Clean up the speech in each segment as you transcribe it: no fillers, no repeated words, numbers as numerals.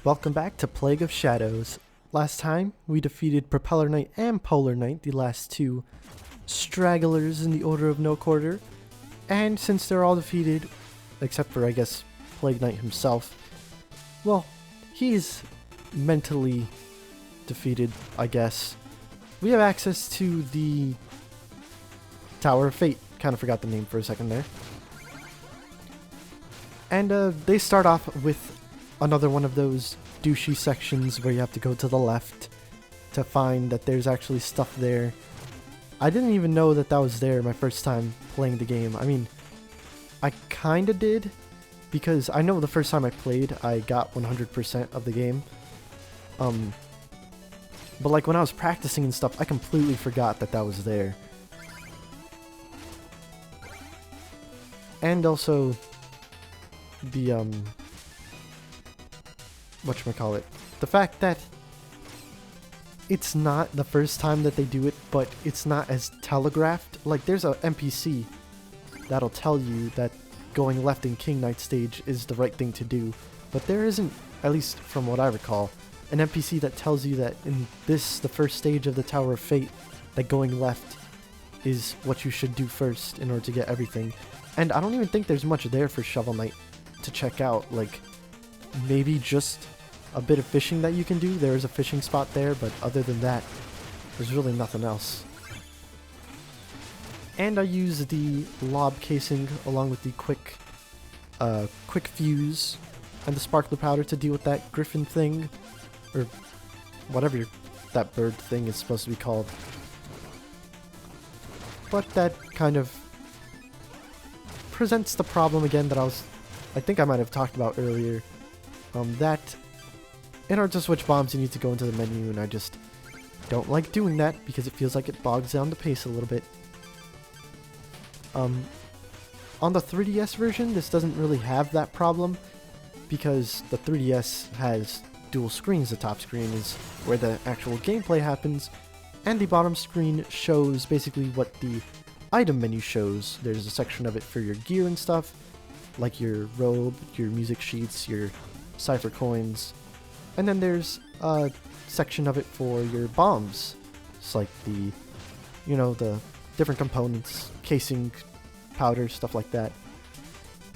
Welcome back to Plague of Shadows. Last time, we defeated Propeller Knight and Polar Knight, the last two stragglers in the Order of No Quarter. And since they're all defeated, except for, I guess, Plague Knight himself, well, he's mentally defeated, I guess. We have access to the Tower of Fate. Kind of forgot the name for a second there. And they start off with another one of those douchey sections where you have to go to the left to find that there's actually stuff there. I didn't even know that that was there my first time playing the game. I mean, I kinda did, because I know the first time I played, I got 100% of the game. But like when I was practicing and stuff, I completely forgot that that was there. And also, the, whatchamacallit, the fact that it's not the first time that they do it, but it's not as telegraphed. Like, there's a NPC that'll tell you that going left in King Knight stage is the right thing to do, but there isn't, at least from what I recall, an NPC that tells you that in this, the first stage of the Tower of Fate, that going left is what you should do first in order to get everything. And I don't even think there's much there for Shovel Knight to check out. Like, maybe just a bit of fishing that you can do. There is a fishing spot there, but other than that, there's really nothing else. And I use the lob casing along with the quick fuse and the sparkler powder to deal with that griffin thing, or whatever that bird thing is supposed to be called. But that kind of presents the problem again that I think I might have talked about earlier. That in order to switch bombs, you need to go into the menu, and I just don't like doing that because it feels like it bogs down the pace a little bit. On the 3DS version, this doesn't really have that problem because the 3DS has dual screens. The top screen is where the actual gameplay happens, and the bottom screen shows basically what the item menu shows. There's a section of it for your gear and stuff, like your robe, your music sheets, your cipher coins, and then there's a section of it for your bombs. It's like the, you know, the different components, casing, powder, stuff like that.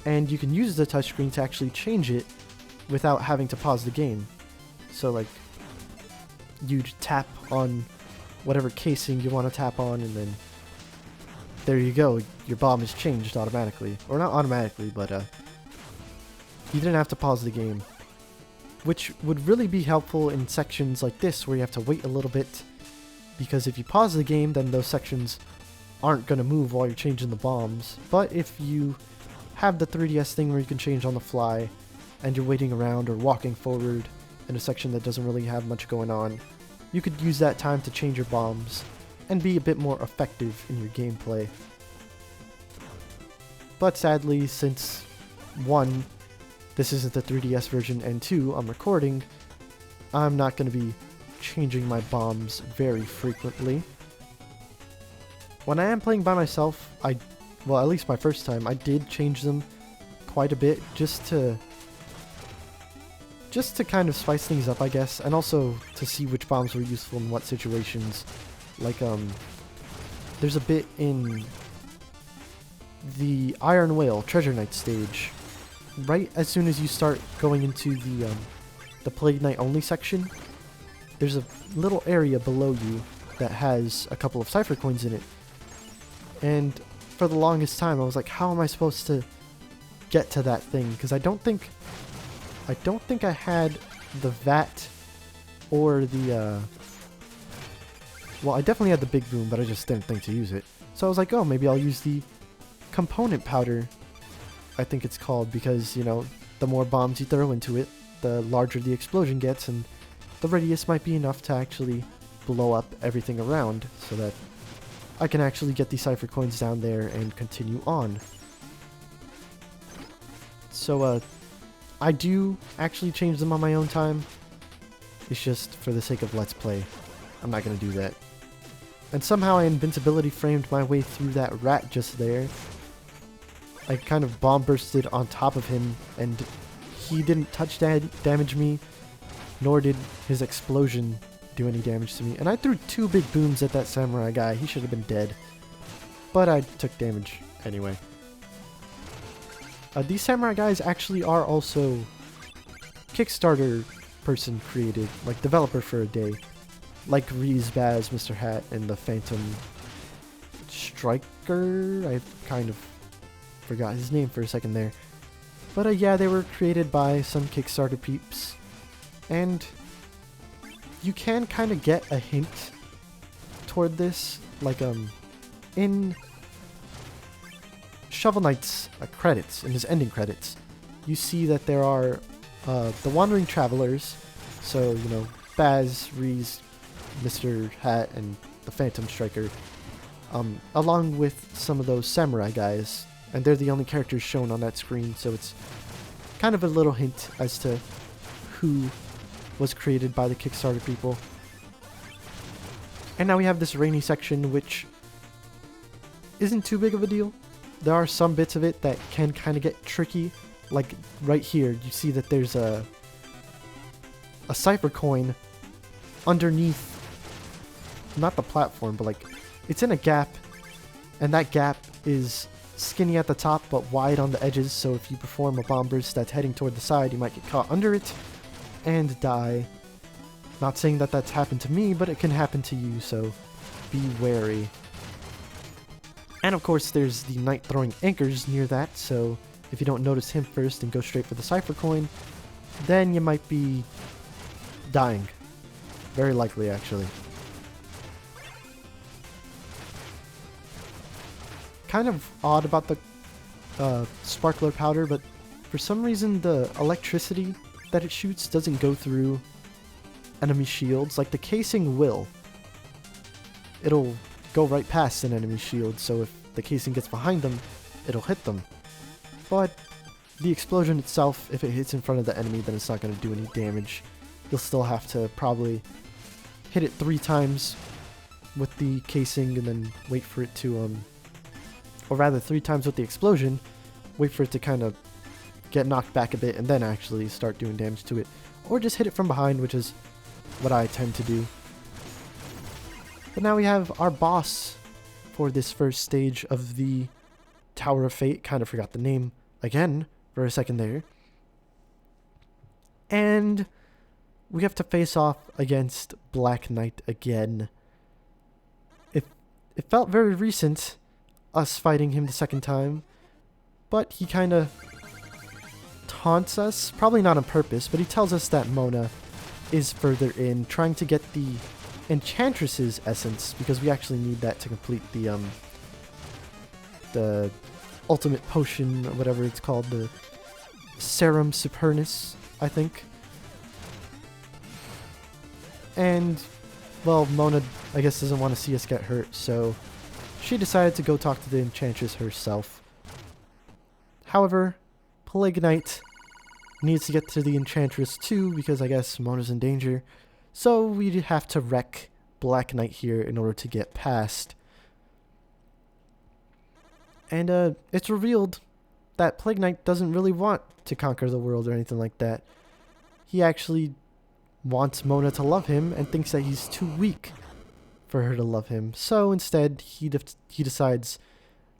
And you can use the touchscreen to actually change it without having to pause the game. So like, you tap on whatever casing you want to tap on, and then there you go, your bomb is changed automatically. Or not automatically, but you didn't have to pause the game. Which would really be helpful in sections like this where you have to wait a little bit, because if you pause the game, then those sections aren't going to move while you're changing the bombs. But if you have the 3DS thing where you can change on the fly, and you're waiting around or walking forward in a section that doesn't really have much going on, you could use that time to change your bombs and be a bit more effective in your gameplay. But sadly, since 1, this isn't the 3DS version, and 2, I'm recording, I'm not going to be changing my bombs very frequently. When I am playing by myself, well, at least my first time, I did change them quite a bit just to kind of spice things up, I guess, and also to see which bombs were useful in what situations. Like, there's a bit in the Iron Whale Treasure Knight stage. Right as soon as you start going into the Plague Knight only section, there's a little area below you that has a couple of cipher coins in it. And for the longest time, I was like, how am I supposed to get to that thing? Because I don't think I had the VAT or the well, I definitely had the big boom, but I just didn't think to use it. So I was like, oh, maybe I'll use the component powder, I think it's called, because, you know, the more bombs you throw into it, the larger the explosion gets, and the radius might be enough to actually blow up everything around, so that I can actually get these cipher coins down there and continue on. So, I do actually change them on my own time. It's just for the sake of Let's Play. I'm not going to do that. And somehow I invincibility framed my way through that rat just there. I kind of bomb bursted on top of him, and he didn't touch damage me. nor did his explosion do any damage to me. And I threw 2 big booms at that samurai guy. He should have been dead. But I took damage anyway. These samurai guys actually are also Kickstarter person created, like developer for a day. Like Reese, Baz, Mr. Hat, and the Phantom Striker. I kind of forgot his name for a second there. But yeah, they were created by some Kickstarter peeps. And you can kind of get a hint toward this, like in Shovel Knight's credits, in his ending credits, you see that there are the Wandering Travelers, so, you know, Baz, Reese, Mr. Hat, and the Phantom Striker, along with some of those samurai guys, and they're the only characters shown on that screen, so it's kind of a little hint as to who was created by the Kickstarter people. And now we have this rainy section, which isn't too big of a deal. There are some bits of it that can kind of get tricky. Like right here, you see that there's a cipher coin underneath, not the platform, but like it's in a gap, and that gap is skinny at the top but wide on the edges, so if you perform a bomb burst that's heading toward the side, you might get caught under it and die. Not saying that that's happened to me, but it can happen to you, so be wary. And of course there's the knight throwing anchors near that, so if you don't notice him first and go straight for the cipher coin, then you might be dying. Very likely, actually. Kind of odd about the sparkler powder, but for some reason the electricity that it shoots doesn't go through enemy shields. Like the casing will. It'll go right past an enemy shield, so if the casing gets behind them, it'll hit them. But the explosion itself, if it hits in front of the enemy, then it's not going to do any damage. You'll still have to probably hit it 3 times with the casing and then wait for it to, or rather 3 times with the explosion, wait for it to kind of get knocked back a bit and then actually start doing damage to it. Or just hit it from behind, which is what I tend to do. But now we have our boss for this first stage of the Tower of Fate. Kind of forgot the name again for a second there. And we have to face off against Black Knight again. It felt very recent, us fighting him the second time, but he kind of taunts us, probably not on purpose, but he tells us that Mona is further in, trying to get the Enchantress's essence, because we actually need that to complete the ultimate potion, or whatever it's called, the Serum Supernus, I think. And, well, Mona, I guess, doesn't want to see us get hurt, so she decided to go talk to the Enchantress herself. However, Plague Knight needs to get to the Enchantress too, because I guess Mona's in danger. So we have to wreck Black Knight here in order to get past. And it's revealed that Plague Knight doesn't really want to conquer the world or anything like that. He actually wants Mona to love him and thinks that he's too weak for her to love him. So instead, he decides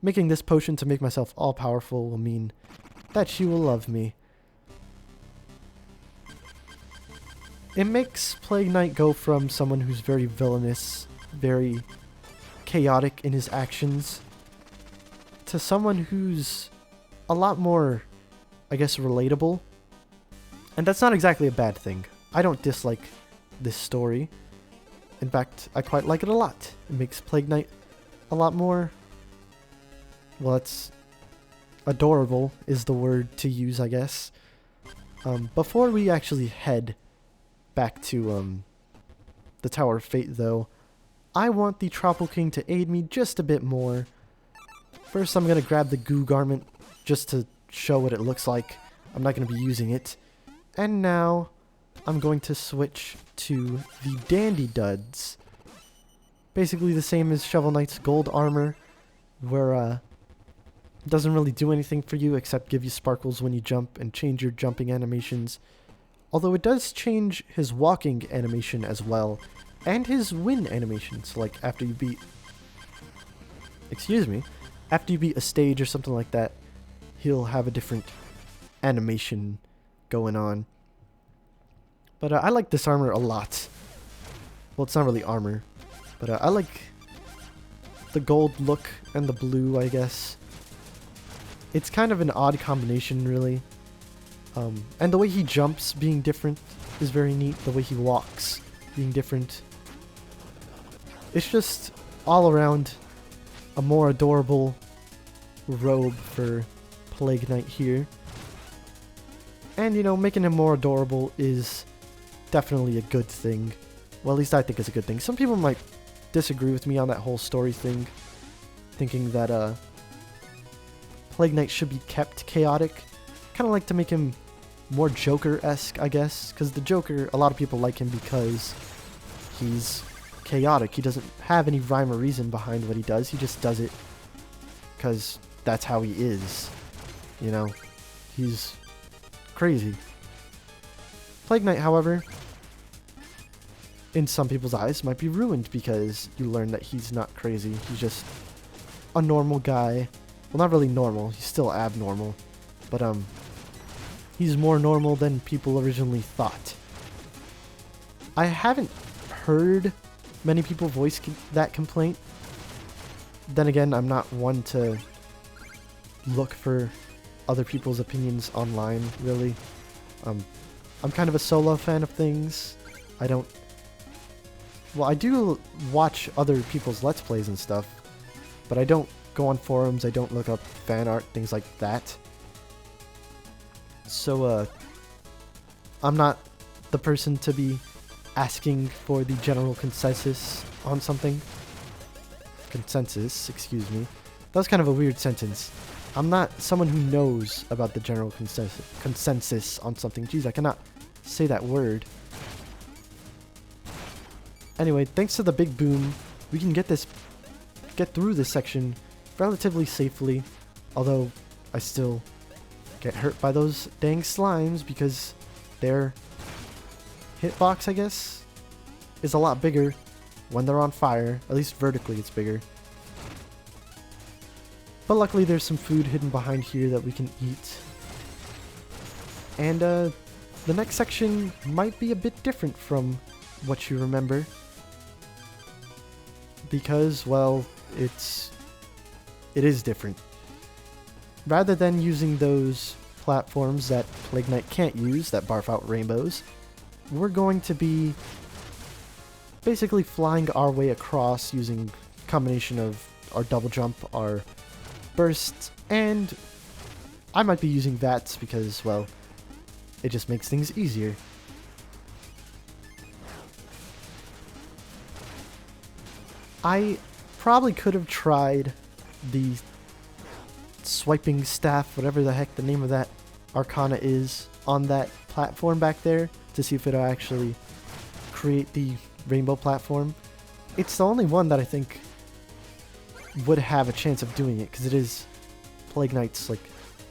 making this potion to make myself all-powerful will mean that she will love me. It makes Plague Knight go from someone who's very villainous, very chaotic in his actions, to someone who's a lot more, I guess, relatable. And that's not exactly a bad thing. I don't dislike this story. In fact, I quite like it a lot. It makes Plague Knight a lot more, well, it's adorable is the word to use, I guess. Before we actually head back to the Tower of Fate, though, I want the Tropical King to aid me just a bit more. First, I'm going to grab the goo garment just to show what it looks like. I'm not going to be using it. And now, I'm going to switch to the Dandy Duds. Basically the same as Shovel Knight's gold armor, where it doesn't really do anything for you except give you sparkles when you jump and change your jumping animations. Although it does change his walking animation as well, and his win animations, like after you beat... Excuse me. After you beat a stage or something like that, he'll have a different animation going on. But I like this armor a lot. Well, it's not really armor, but I like the gold look and the blue, I guess. It's kind of an odd combination, really. And the way he jumps being different is very neat. The way he walks being different. It's just all around a more adorable robe for Plague Knight here. And, you know, making him more adorable is definitely a good thing. Well, at least I think it's a good thing. Some people might disagree with me on that whole story thing, thinking that Plague Knight should be kept chaotic. Kind of like to make him more Joker-esque, I guess, because the Joker, a lot of people like him because he's chaotic. He doesn't have any rhyme or reason behind what he does. He just does it because that's how he is. You know, he's crazy. Plague Knight, however, in some people's eyes, might be ruined because you learn that he's not crazy. He's just a normal guy. Well, not really normal. He's still abnormal. But, he's more normal than people originally thought. I haven't heard many people voice that complaint. Then again, I'm not one to look for other people's opinions online, really. I'm kind of a solo fan of things. I don't... Well, I do watch other people's Let's Plays and stuff, but I don't go on forums, I don't look up fan art, things like that. So, I'm not the person to be asking for the general consensus on something. Consensus, excuse me. That was kind of a weird sentence. I'm not someone who knows about the general consensus on something. Jeez, I cannot say that word. Anyway, thanks to the big boom, we can get through this section relatively safely. Although, I still get hurt by those dang slimes because their hitbox, I guess, is a lot bigger when they're on fire. At least vertically it's bigger. But luckily there's some food hidden behind here that we can eat. And the next section might be a bit different from what you remember. Because, well, it is different. Rather than using those platforms that Plague Knight can't use, that barf out rainbows, we're going to be basically flying our way across using a combination of our double jump, our bursts, and I might be using VATs because, well, it just makes things easier. I probably could have tried the swiping staff, whatever the heck the name of that arcana is, on that platform back there to see if it'll actually create the rainbow platform. It's the only one that I think would have a chance of doing it because it is Plague Knight's, like,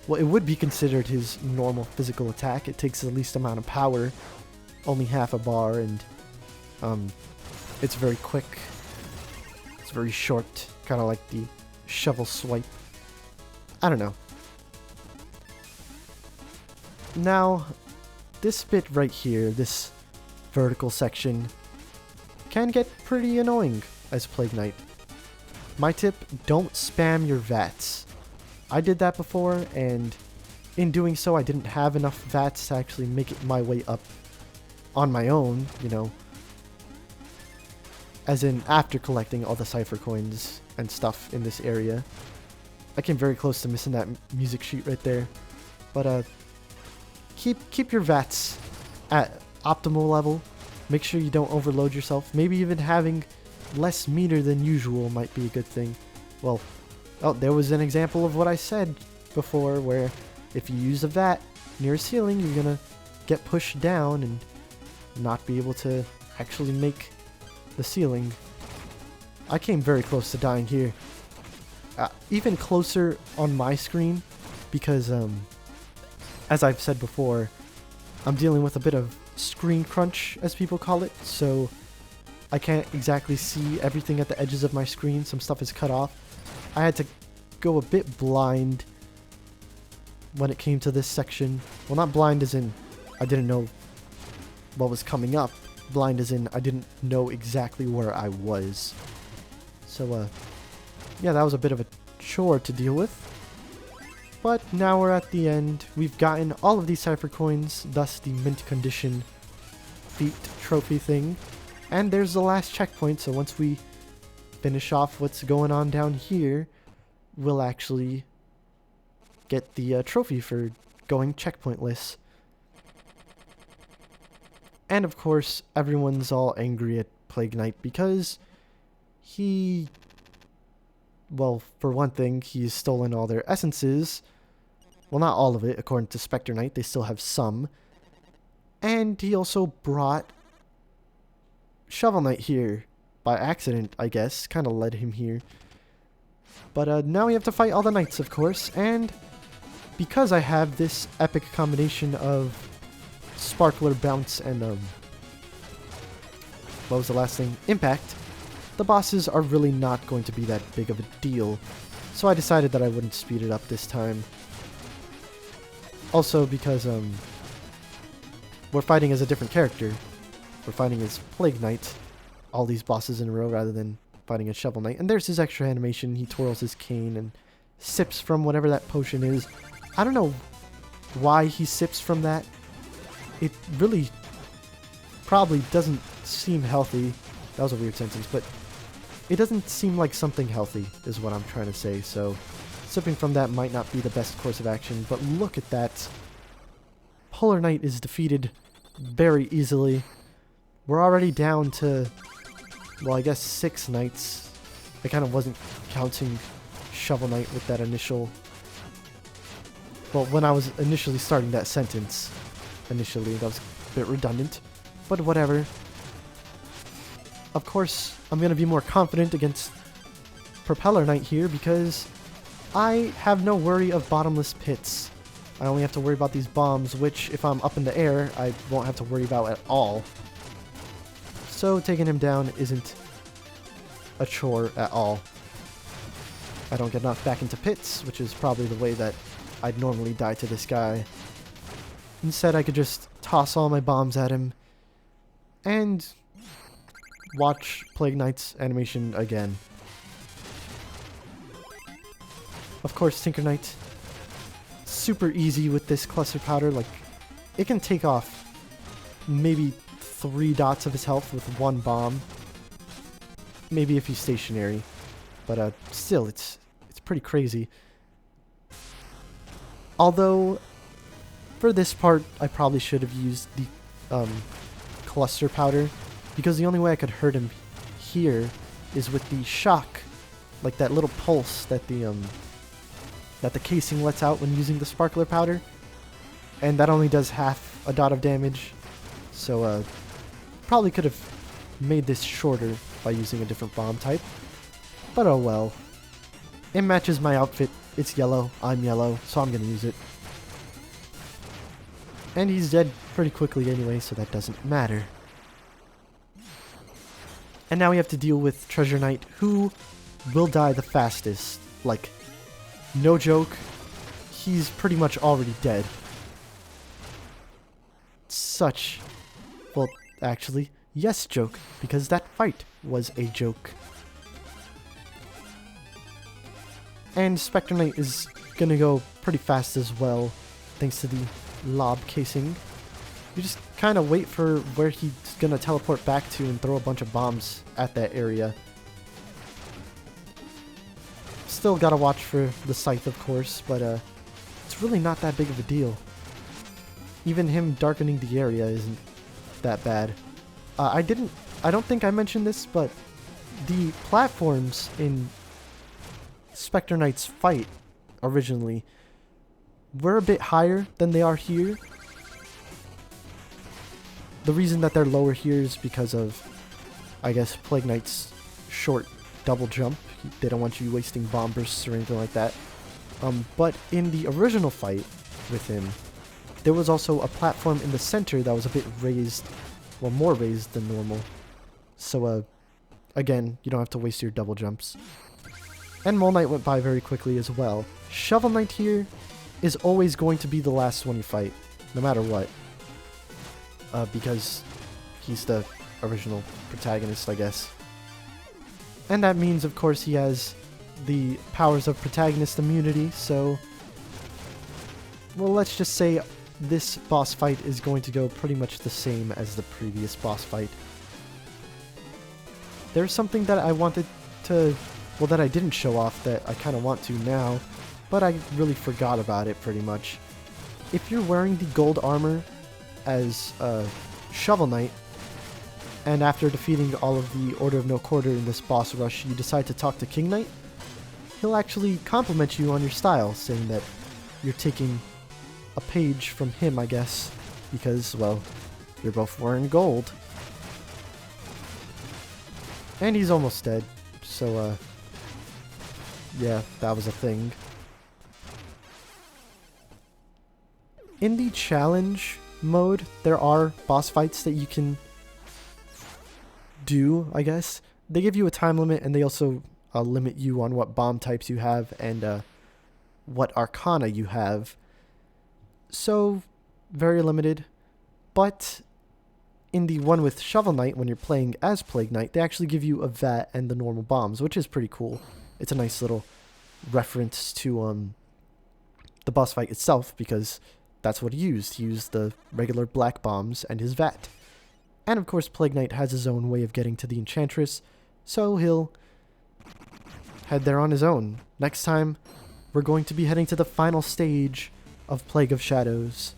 well, it would be considered his normal physical attack. It takes the least amount of power, only half a bar, and it's very quick. It's very short, kind of like the shovel swipe. I don't know. Now, this bit right here, this vertical section, can get pretty annoying as Plague Knight. My tip, don't spam your VATs. I did that before, and in doing so, I didn't have enough VATs to actually make it my way up on my own, you know. As in, after collecting all the cipher coins and stuff in this area. I came very close to missing that music sheet right there. But, keep your VATs at optimal level. Make sure you don't overload yourself. Maybe even having less meter than usual might be a good thing. Well, oh, there was an example of what I said before, where if you use a VAT near a ceiling, you're gonna get pushed down and not be able to actually make the ceiling. I came very close to dying here. Even closer on my screen, because, as I've said before, I'm dealing with a bit of screen crunch, as people call it, so I can't exactly see everything at the edges of my screen. Some stuff is cut off. I had to go a bit blind when it came to this section. Well, not blind as in I didn't know what was coming up. Blind as in I didn't know exactly where I was. So, yeah, that was a bit of a chore to deal with. But now we're at the end. We've gotten all of these cipher coins, thus the mint condition feat trophy thing. And there's the last checkpoint, so once we finish off what's going on down here, we'll actually get the trophy for going checkpointless. And of course, everyone's all angry at Plague Knight because he... well, for one thing, he's stolen all their essences. Well, not all of it, according to Spectre Knight. They still have some. And he also brought Shovel Knight here by accident, I guess. Kind of led him here. But now we have to fight all the knights, of course. And because I have this epic combination of Sparkler Bounce and, what was the last thing? Impact. The bosses are really not going to be that big of a deal, so I decided that I wouldn't speed it up this time. Also because, we're fighting as a different character. We're fighting as Plague Knight, all these bosses in a row rather than fighting as Shovel Knight. And there's his extra animation. He twirls his cane and sips from whatever that potion is. I don't know why he sips from that. It really probably doesn't seem healthy. That was a weird sentence, but it doesn't seem like something healthy, is what I'm trying to say, so sipping from that might not be the best course of action, but look at that. Polar Knight is defeated very easily. We're already down to, well, I guess 6 knights. I kind of wasn't counting Shovel Knight with that initial... well, when I was initially starting that sentence. Initially, that was a bit redundant, but whatever. Of course, I'm going to be more confident against Propeller Knight here because I have no worry of bottomless pits. I only have to worry about these bombs, which if I'm up in the air, I won't have to worry about at all. So taking him down isn't a chore at all. I don't get knocked back into pits, which is probably the way that I'd normally die to this guy. Instead, I could just toss all my bombs at him and watch Plague Knight's animation again. Of course, Tinker Knight, super easy with this cluster powder. Like, it can take off maybe 3 dots of his health with 1 bomb. Maybe if he's stationary, but still, it's pretty crazy. Although, for this part, I probably should have used the cluster powder, because the only way I could hurt him here is with the shock, like that little pulse that the casing lets out when using the sparkler powder, and that only does half a dot of damage. So probably could have made this shorter by using a different bomb type, but oh well. It matches my outfit. It's yellow. I'm yellow, so I'm gonna use it. And he's dead pretty quickly anyway, so that doesn't matter. And now we have to deal with Treasure Knight, who will die the fastest. Like, no joke, he's pretty much already dead. Such... well, actually, yes joke, because that fight was a joke. And Spectre Knight is gonna go pretty fast as well, thanks to the lob casing. You just kind of wait for where he's gonna teleport back to and throw a bunch of bombs at that area. Still gotta watch for the scythe, of course, but it's really not that big of a deal. Even him darkening the area isn't that bad. I don't think I mentioned this, but the platforms in Spectre Knight's fight originally were a bit higher than they are here. The reason that they're lower here is because of, I guess, Plague Knight's short double jump. They don't want you wasting bomb bursts or anything like that. But in the original fight with him, there was also a platform in the center that was a bit raised, well, more raised than normal. So, again, you don't have to waste your double jumps. And Mole Knight went by very quickly as well. Shovel Knight here is always going to be the last one you fight, no matter what. Because he's the original protagonist, I guess. And that means, of course, he has the powers of protagonist immunity, so... Well, let's just say this boss fight is going to go pretty much the same as the previous boss fight. There's something that I wanted to... Well, that I didn't show off that I kind of want to now, but I really forgot about it pretty much. If you're wearing the gold armor as Shovel Knight, and after defeating all of the Order of No Quarter in this boss rush, you decide to talk to King Knight, he'll actually compliment you on your style, saying that you're taking a page from him, I guess, because, well, you're both wearing gold. And he's almost dead, so, yeah, that was a thing. In the challenge mode, there are boss fights that you can do, I guess. They give you a time limit, and they also limit you on what bomb types you have and what arcana you have. So, very limited. But in the one with Shovel Knight, when you're playing as Plague Knight, they actually give you a vat and the normal bombs, which is pretty cool. It's a nice little reference to the boss fight itself, because that's what he used. He used the regular black bombs and his vat. And of course, Plague Knight has his own way of getting to the Enchantress, so he'll head there on his own. Next time, we're going to be heading to the final stage of Plague of Shadows.